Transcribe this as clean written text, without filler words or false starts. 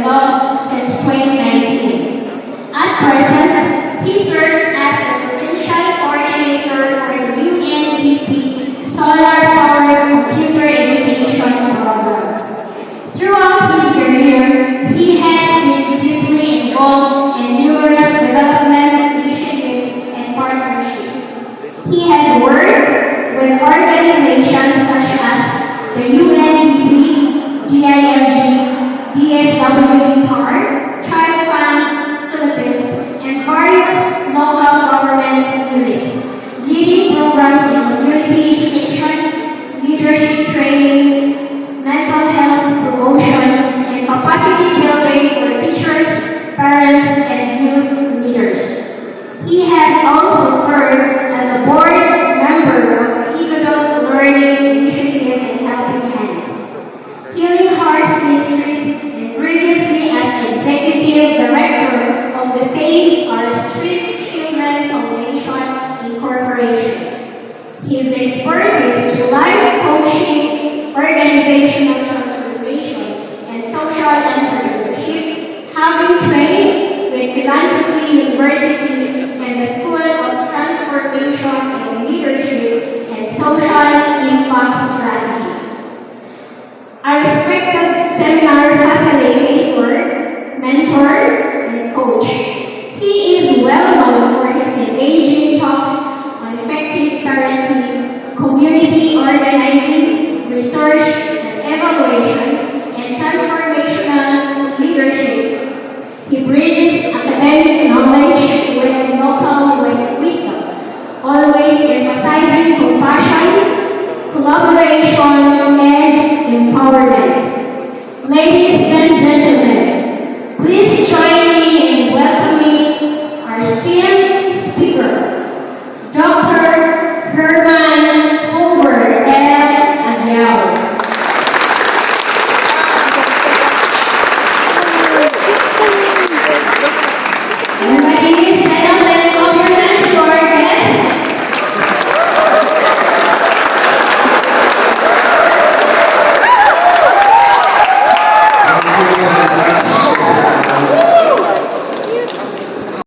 law since 2019. At present, he serves as the provincial coordinator for the UNDP Solar Power Computer Education Program. Throughout his career, he has been deeply involved in numerous development initiatives and partnerships. He has worked with organizations such as the UNDP, DILG, DSWD PAR, Child Fund Philippines, and various local government units, leading programs in community education, leadership training, mental health promotion, and capacity building for teachers, parents, and youth leaders. He has also served as a board member of the Eagle Learning Initiative and Helping Hands, Healing Hearts Ministries, and previously as executive director of the same are Street Children Foundation Incorporated. His expertise to life coaching, organizational transformation, and social entrepreneurship, having trained with Philanthropy University and the School of Transformation and Leadership and Social Impact Strategies. A respected seminar facilitator, mentor, and coach. He is well known for his engaging talks on effective parenting, community organizing, research and evaluation, and transformational leadership. He bridges academic knowledge with local wisdom, always emphasizing compassion, collaboration, and